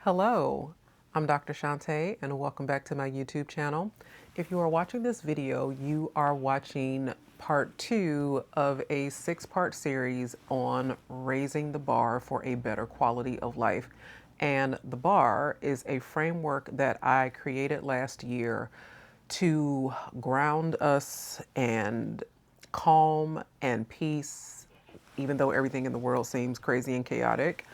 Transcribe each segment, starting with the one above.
Hello, I'm Dr. Shantae and welcome back to my YouTube channel. If you are watching this video, you are watching part 2 of a 6-part series on raising the bar for a better quality of life. And the bar is a framework that I created last year to ground us and calm and peace, even though everything in the world seems crazy and chaotic,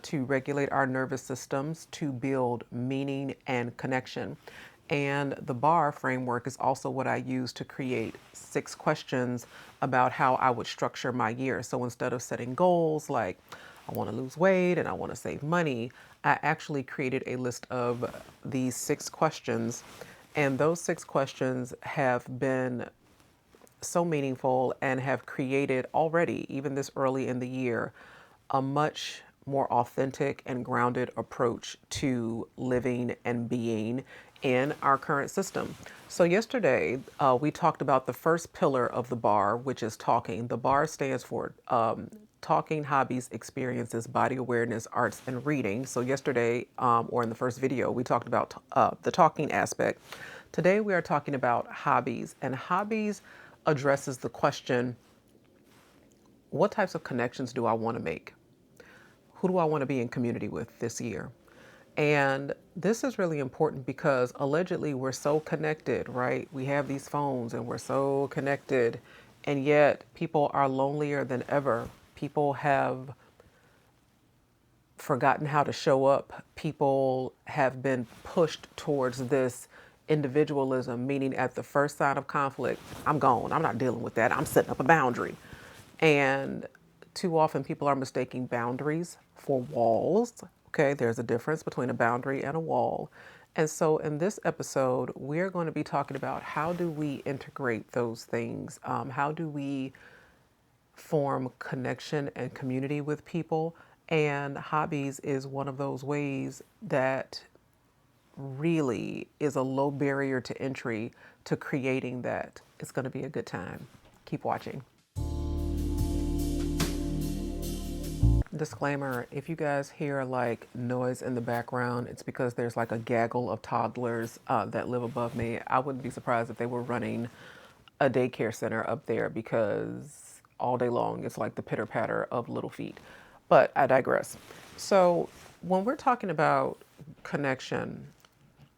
to regulate our nervous systems, to build meaning and connection. And the BAR framework is also what I use to create 6 questions about how I would structure my year. So instead of setting goals like I want to lose weight and I want to save money, I actually created a list of these 6 questions. And those 6 questions have been so meaningful and have created already, even this early in the year, a much more authentic and grounded approach to living and being in our current system. So yesterday, we talked about the first pillar of the BAR, which is talking. The BAR stands for talking, hobbies, experiences, body awareness, arts, and reading. So yesterday, or in the first video, we talked about the talking aspect. Today, we are talking about hobbies, and hobbies addresses the question, what types of connections do I want to make? Who do I want to be in community with this year? And this is really important because allegedly we're so connected, right? We have these phones and we're so connected, and yet people are lonelier than ever. People have forgotten how to show up. People have been pushed towards this individualism, meaning at the first sign of conflict, I'm gone. I'm not dealing with that. I'm setting up a boundary. And too often people are mistaking boundaries for walls. Okay, there's a difference between a boundary and a wall. And so in this episode, we're going to be talking about how do we integrate those things? How do we form connection and community with people? And hobbies is one of those ways that really is a low barrier to entry to creating that. It's going to be a good time. Keep watching. Disclaimer, if you guys hear like noise in the background, it's because there's like a gaggle of toddlers that live above me. I wouldn't be surprised if they were running a daycare center up there because all day long it's like the pitter patter of little feet. But I digress. So when we're talking about connection,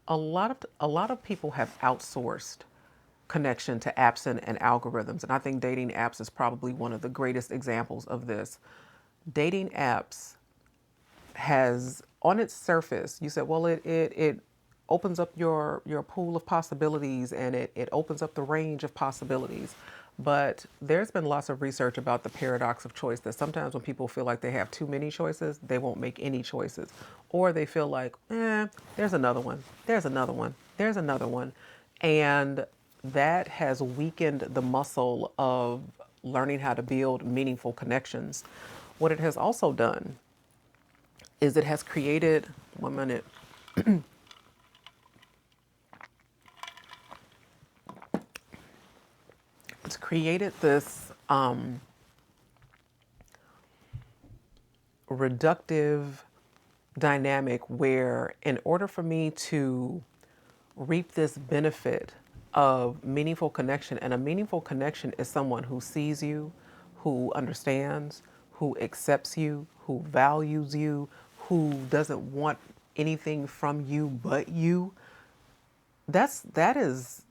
a lot of people have outsourced connection to apps and algorithms, and I think dating apps is probably one of the greatest examples of this. Dating apps has, on its surface, you said, well, it opens up your pool of possibilities and it opens up the range of possibilities. But there's been lots of research about the paradox of choice, that sometimes when people feel like they have too many choices, they won't make any choices. Or they feel like, there's another one, there's another one, there's another one. And that has weakened the muscle of learning how to build meaningful connections. What it has also done is it has created, one minute, it's created this reductive dynamic where in order for me to reap this benefit of meaningful connection, and a meaningful connection is someone who sees you, who understands, who accepts you, who values you, who doesn't want anything from you but you. That is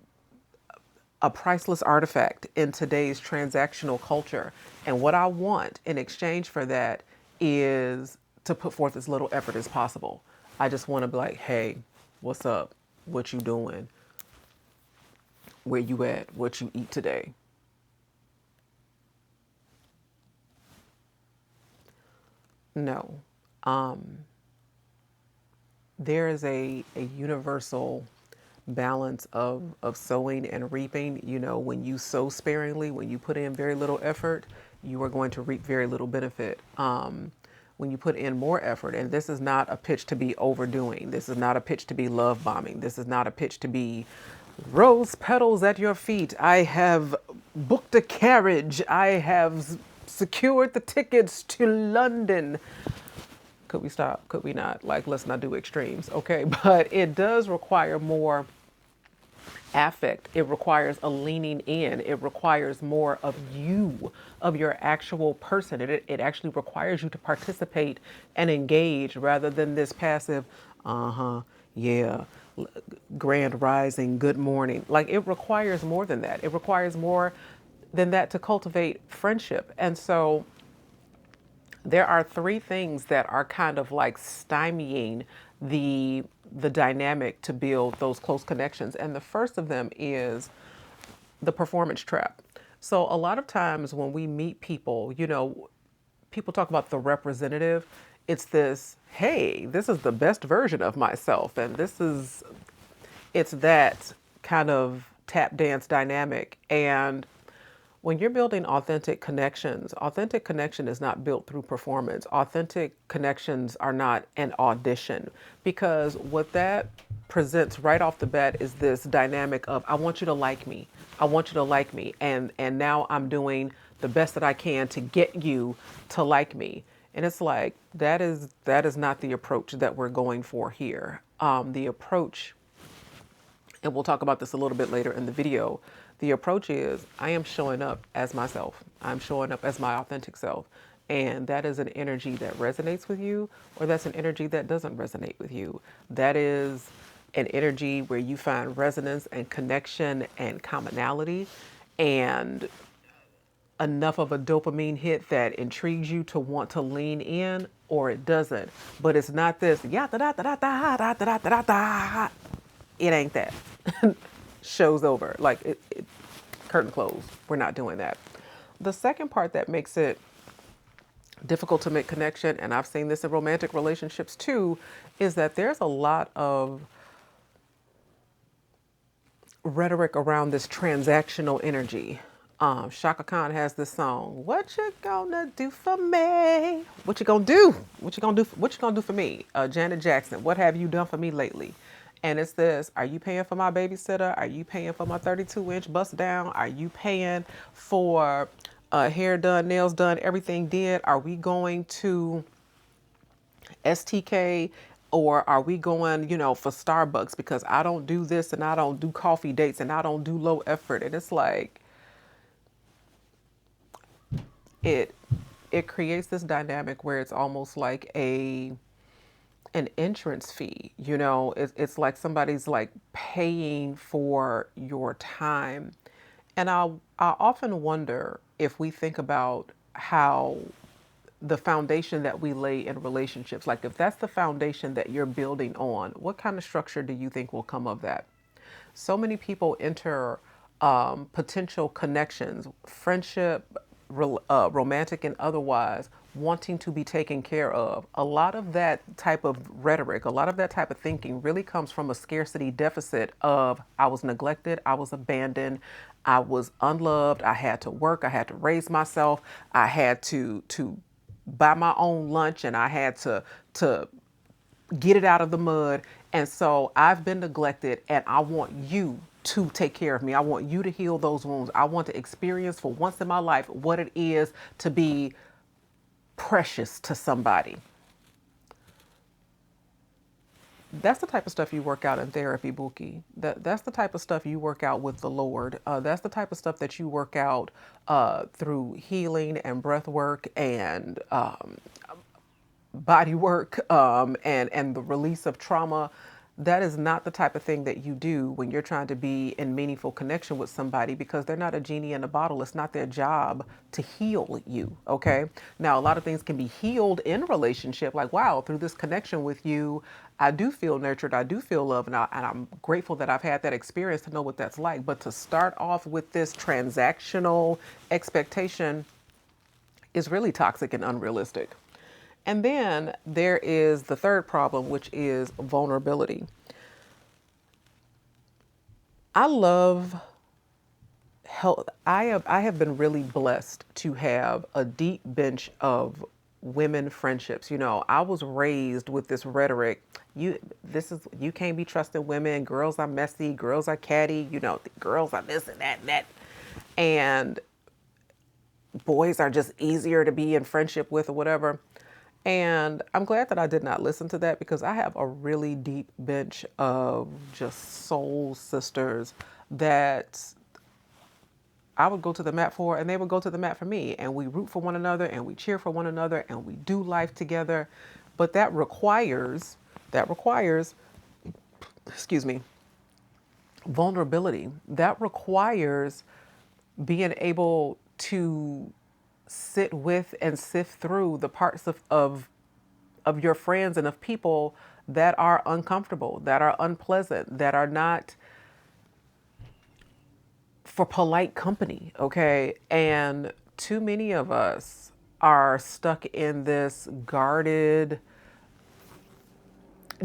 a priceless artifact in today's transactional culture. And what I want in exchange for that is to put forth as little effort as possible. I just want to be like, hey, what's up? What you doing? Where you at? What you eat today? No. There is a universal balance of sowing and reaping. You know, when you sow sparingly, when you put in very little effort, you are going to reap very little benefit. When you put in more effort, and this is not a pitch to be overdoing, this is not a pitch to be love bombing, this is not a pitch to be rose petals at your feet, I have booked a carriage, I have secured the tickets to London. Could we stop? Could we not? Like, let's not do extremes, okay? But it does require more affect. It requires a leaning in. It requires more of you, of your actual person. It actually requires you to participate and engage rather than this passive, yeah, grand rising, good morning. Like, it requires more than that. It requires more than that to cultivate friendship. And so there are three things that are kind of like stymieing the dynamic to build those close connections. And the first of them is the performance trap. So a lot of times when we meet people, people talk about the representative. It's this, hey, this is the best version of myself. And it's that kind of tap dance dynamic. And when you're building authentic connection is not built through performance. Authentic connections are not an audition, because what that presents right off the bat is this dynamic of, I want you to like me. I want you to like me. And now I'm doing the best that I can to get you to like me. And it's like, that is not the approach that we're going for here. The approach, and we'll talk about this a little bit later in the video, the approach is, I am showing up as myself. I'm showing up as my authentic self. And that is an energy that resonates with you, or that's an energy that doesn't resonate with you. That is an energy where you find resonance and connection and commonality and enough of a dopamine hit that intrigues you to want to lean in, or it doesn't. But it's not this, yeah, da da da da da da da da da. It ain't that. Show's over. Like, curtain closed. We're not doing that. The second part that makes it difficult to make connection, and I've seen this in romantic relationships too, is that there's a lot of rhetoric around this transactional energy. Shaka Khan has this song, "What you gonna do for me? What you gonna do? What you gonna do? What you gonna do for me?" Janet Jackson, "What have you done for me lately?" And it's this, are you paying for my babysitter? Are you paying for my 32-inch bust down? Are you paying for hair done, nails done, everything did? Are we going to STK, or are we going, for Starbucks? Because I don't do this, and I don't do coffee dates, and I don't do low effort. And it's like, it creates this dynamic where it's almost like an entrance fee. It's like somebody's like paying for your time. And I often wonder, if we think about how the foundation that we lay in relationships, like if that's the foundation that you're building on, what kind of structure do you think will come of that? So many people enter potential connections, friendship, romantic and otherwise, wanting to be taken care of. A lot of that type of rhetoric, a lot of that type of thinking really comes from a scarcity deficit of, I was neglected, I was abandoned, I was unloved, I had to work, I had to raise myself, I had to buy my own lunch, and I had to get it out of the mud. And so I've been neglected, and I want you to take care of me. I want you to heal those wounds. I want to experience for once in my life what it is to be precious to somebody. That's the type of stuff you work out in therapy, Buki. That's the type of stuff you work out with the Lord. That's the type of stuff that you work out through healing and breath work and body work, and the release of trauma. That is not the type of thing that you do when you're trying to be in meaningful connection with somebody, because they're not a genie in a bottle. It's not their job to heal you, okay? Now, a lot of things can be healed in relationship, like, wow, through this connection with you, I do feel nurtured, I do feel loved, and I'm grateful that I've had that experience to know what that's like. But to start off with this transactional expectation is really toxic and unrealistic. And then there is the third problem, which is vulnerability. I love health. I have been really blessed to have a deep bench of women friendships. I was raised with this rhetoric. You can't be trusting women. Girls are messy. Girls are catty. Girls are this and that and that. And boys are just easier to be in friendship with, or whatever. And I'm glad that I did not listen to that because I have a really deep bench of just soul sisters that I would go to the mat for, and they would go to the mat for me. And we root for one another, and we cheer for one another, and we do life together. But that requires, excuse me, vulnerability. That requires being able to sit with and sift through the parts of your friends and of people that are uncomfortable, that are unpleasant, that are not for polite company, okay? And too many of us are stuck in this guarded,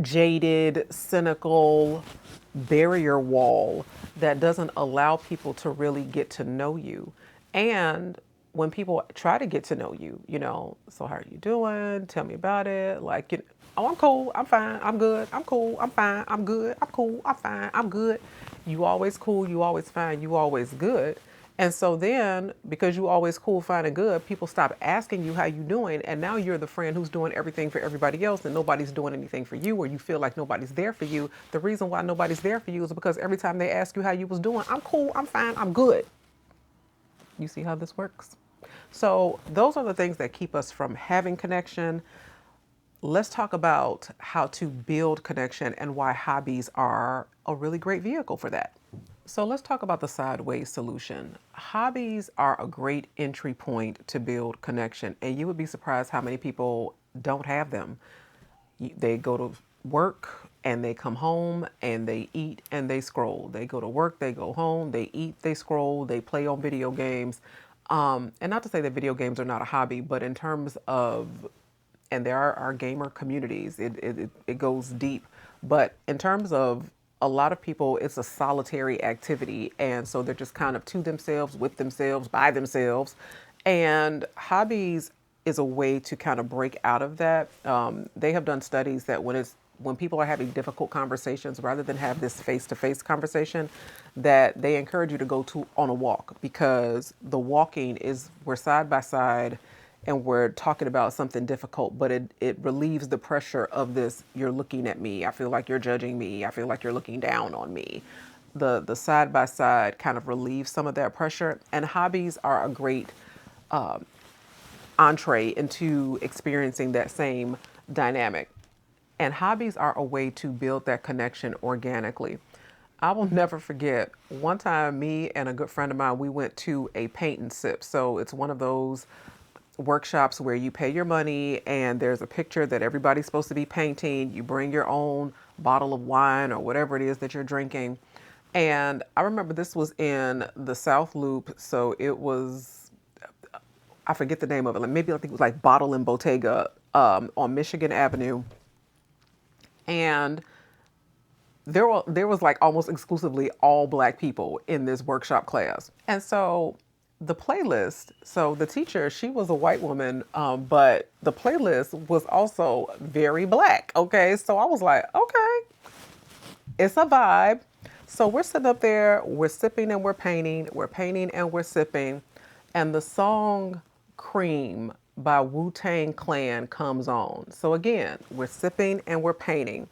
jaded, cynical barrier wall that doesn't allow people to really get to know you. And when people try to get to know you, so how are you doing? Tell me about it. Like, oh, I'm cool. I'm fine. I'm good. I'm cool. I'm fine. I'm good. I'm cool. I'm fine. I'm good. You always cool. You always fine. You always good. And so then, because you always cool, fine, and good, people stop asking you how you doing, and now you're the friend who's doing everything for everybody else, and nobody's doing anything for you, or you feel like nobody's there for you. The reason why nobody's there for you is because every time they ask you how you was doing, I'm cool, I'm fine, I'm good. You see how this works? So those are the things that keep us from having connection. Let's talk about how to build connection and why hobbies are a really great vehicle for that. So let's talk about the sideways solution. Hobbies are a great entry point to build connection, and you would be surprised how many people don't have them. They go to work and they come home and they eat and they scroll. They go to work, they go home, they eat, they scroll, they play on video games. And not to say that video games are not a hobby, but in terms of, and there are gamer communities, it goes deep. But in terms of a lot of people, it's a solitary activity. And so they're just kind of to themselves, with themselves, by themselves. And hobbies is a way to kind of break out of that. They have done studies that when people are having difficult conversations, rather than have this face-to-face conversation, that they encourage you to go to on a walk, because the walking is, we're side by side and we're talking about something difficult, but it relieves the pressure of this, you're looking at me, I feel like you're judging me, I feel like you're looking down on me. The side by side kind of relieves some of that pressure, and hobbies are a great entree into experiencing that same dynamic. And hobbies are a way to build that connection organically. I will never forget one time, me and a good friend of mine, we went to a paint and sip. So it's one of those workshops where you pay your money and there's a picture that everybody's supposed to be painting. You bring your own bottle of wine or whatever it is that you're drinking. And I remember this was in the South Loop. So it was, I forget the name of it. Like maybe I think it was like Bottle and Bottega on Michigan Avenue. And there was like almost exclusively all Black people in this workshop class. And so the playlist, so the teacher, she was a white woman, but the playlist was also very Black. Okay. So I was like, okay, it's a vibe. So we're sitting up there, we're sipping and we're painting and we're sipping. And the song Cream by Wu-Tang Clan comes on. So again, we're sipping and we're painting.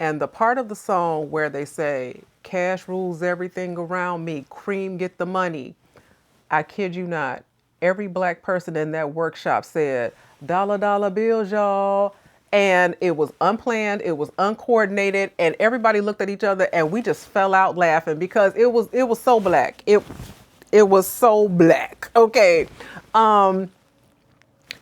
And the part of the song where they say, cash rules everything around me, cream get the money. I kid you not, every Black person in that workshop said, dollar dollar bills, y'all. And it was unplanned, it was uncoordinated, and everybody looked at each other and we just fell out laughing because it was so Black. It was so Black. Okay.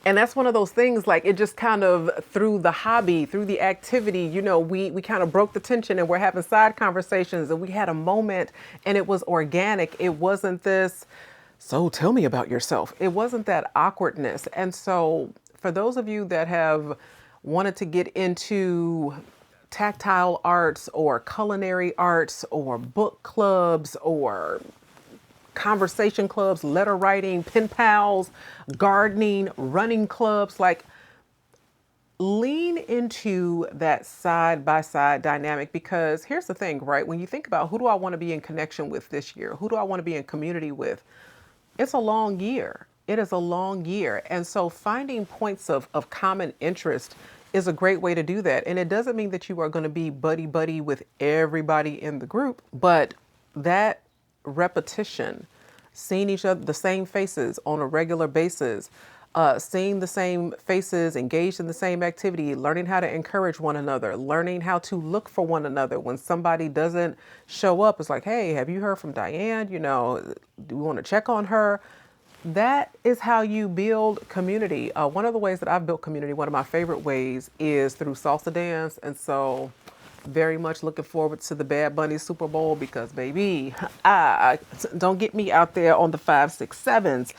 And that's one of those things, like it just kind of through the hobby, through the activity, we kind of broke the tension and we're having side conversations and we had a moment and it was organic. It wasn't this, so tell me about yourself. It wasn't that awkwardness. And so for those of you that have wanted to get into tactile arts or culinary arts or book clubs or conversation clubs, letter writing, pen pals, gardening, running clubs, like lean into that side by side dynamic, because here's the thing, right? When you think about who do I want to be in connection with this year? Who do I want to be in community with? It's a long year. It is a long year. And so finding points of common interest is a great way to do that. And it doesn't mean that you are going to be buddy buddy with everybody in the group, but that repetition, seeing each other, the same faces on a regular basis, seeing the same faces engaged in the same activity, learning how to encourage one another, learning how to look for one another. When somebody doesn't show up, it's like, hey, have you heard from Diane? You know, do we want to check on her? That is how you build community. One of the ways that I've built community, one of my favorite ways, is through salsa dance. And so very much looking forward to the Bad Bunny Super Bowl because, baby, don't get me out there on the 5, 6, 7s.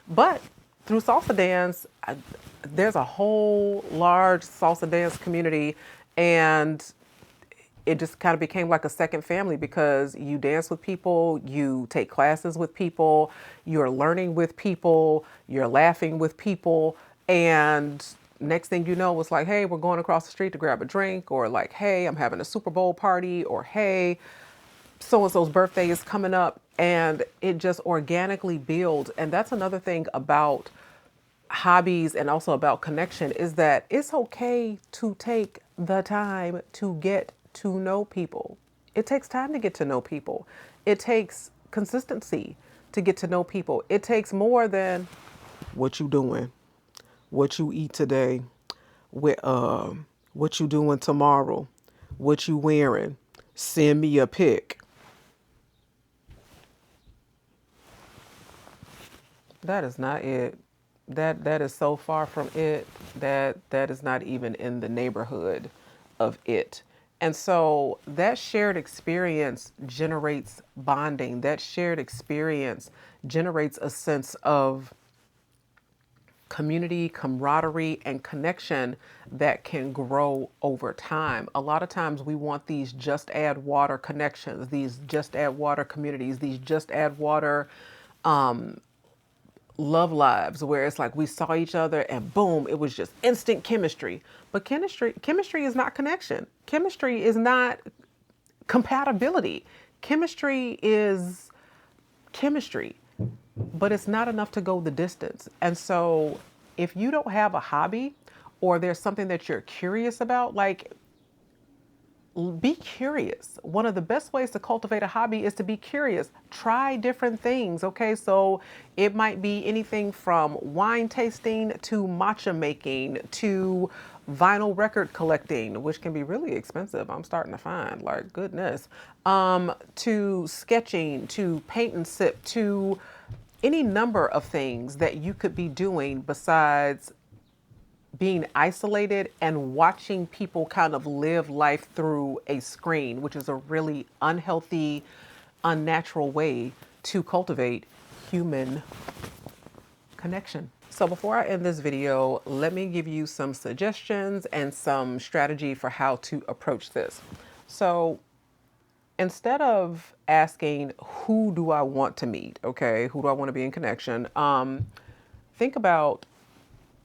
But through salsa dance, there's a whole large salsa dance community, and it just kind of became like a second family because you dance with people, you take classes with people, you're learning with people, you're laughing with people, and next thing you know, it's like, hey, we're going across the street to grab a drink, or like, hey, I'm having a Super Bowl party, or hey, so-and-so's birthday is coming up, and it just organically builds. And that's another thing about hobbies and also about connection, is that it's okay to take the time to get to know people. It takes time to get to know people. It takes consistency to get to know people. It takes more than what you doing, what you eat today, what you doing tomorrow, what you wearing, send me a pic. That is not it. That is so far from it that that is not even in the neighborhood of it. And so that shared experience generates bonding. That shared experience generates a sense of community, camaraderie, and connection that can grow over time. A lot of times we want these just add water connections, these just add water communities, these just add water love lives where it's like we saw each other and boom, it was just instant chemistry. But chemistry is not connection. Chemistry is not compatibility. Chemistry is chemistry, but it's not enough to go the distance. And so if you don't have a hobby or there's something that you're curious about, like, be curious. One of the best ways to cultivate a hobby is to be curious. Try different things. Okay, so it might be anything from wine tasting to matcha making to vinyl record collecting, which can be really expensive. I'm starting to find, like, goodness, to sketching, to paint and sip, to any number of things that you could be doing besides being isolated and watching people kind of live life through a screen, which is a really unhealthy, unnatural way to cultivate human connection. So before I end this video, let me give you some suggestions and some strategy for how to approach this. So instead of asking, who do I want to meet? Okay, who do I want to be in connection? Think about,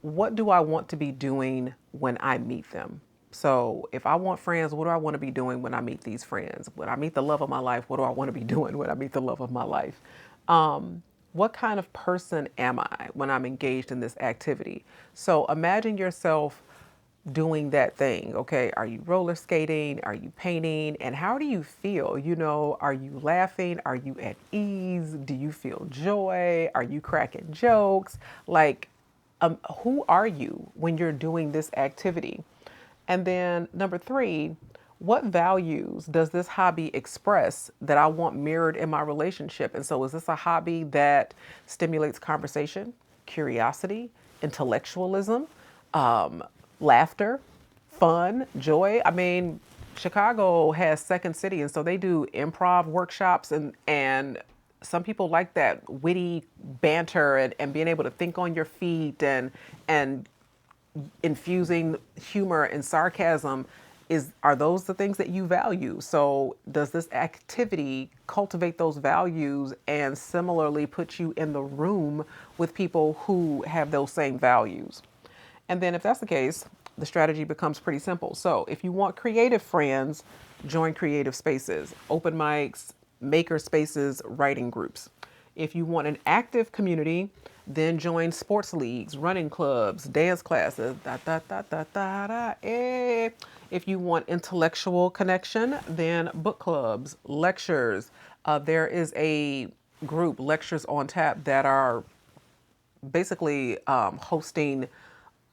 what do I want to be doing when I meet them? So if I want friends, what do I want to be doing when I meet these friends? When I meet the love of my life, what do I want to be doing when I meet the love of my life? What kind of person am I when I'm engaged in this activity? So imagine yourself doing that thing. Okay, are you roller skating? Are you painting? And how do you feel? You know, are you laughing? Are you at ease? Do you feel joy? Are you cracking jokes? Like, who are you when you're doing this activity? And then number 3, what values does this hobby express that I want mirrored in my relationship? And so is this a hobby that stimulates conversation, curiosity, intellectualism, laughter, fun, joy? I mean, Chicago has Second City, and so they do improv workshops, and some people like that witty banter and being able to think on your feet and infusing humor and sarcasm. Are those the things that you value? So does this activity cultivate those values and similarly put you in the room with people who have those same values? And then if that's the case, the strategy becomes pretty simple. So if you want creative friends, join creative spaces, open mics, maker spaces, writing groups. If you want an active community, then join sports leagues, running clubs, dance classes, da da da da da da. Eh. If you want intellectual connection, then book clubs, lectures. There is a group, Lectures on Tap, that are basically hosting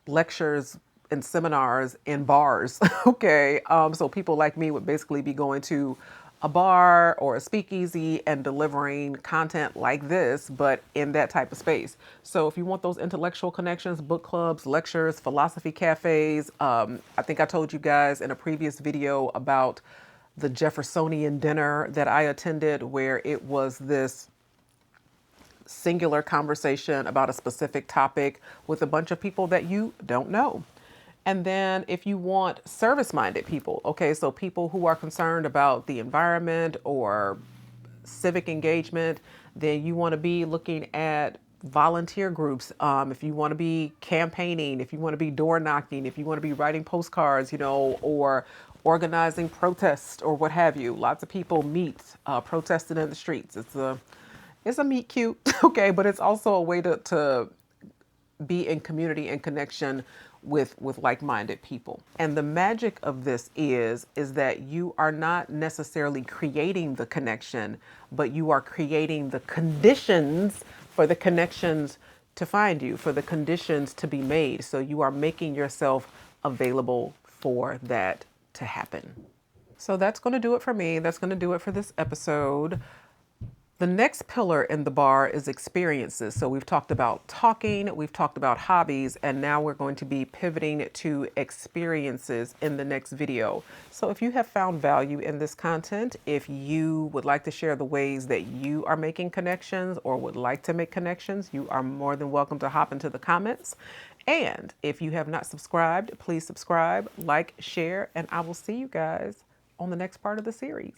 lectures and seminars in bars. Okay. So people like me would basically be going to a bar or a speakeasy and delivering content like this, but in that type of space. So if you want those intellectual connections, book clubs, lectures, philosophy cafes, I think I told you guys in a previous video about the Jeffersonian dinner that I attended, where it was this singular conversation about a specific topic with a bunch of people that you don't know. And then if you want service-minded people, okay, so people who are concerned about the environment or civic engagement, then you want to be looking at volunteer groups. If you want to be campaigning, if you want to be door knocking, if you want to be writing postcards, or organizing protests or what have you. Lots of people meet protesting in the streets. It's a meet cute, okay, but it's also a way to be in community and connection with like-minded people. And the magic of this is that you are not necessarily creating the connection, but you are creating the conditions for the connections to find you, for the conditions to be made. So you are making yourself available for that to happen. So that's going to do it for me. That's going to do it for this episode. The next pillar in the bar is experiences. So we've talked about talking, we've talked about hobbies, and now we're going to be pivoting to experiences in the next video. So if you have found value in this content, if you would like to share the ways that you are making connections or would like to make connections, you are more than welcome to hop into the comments. And if you have not subscribed, please subscribe, like, share, and I will see you guys on the next part of the series.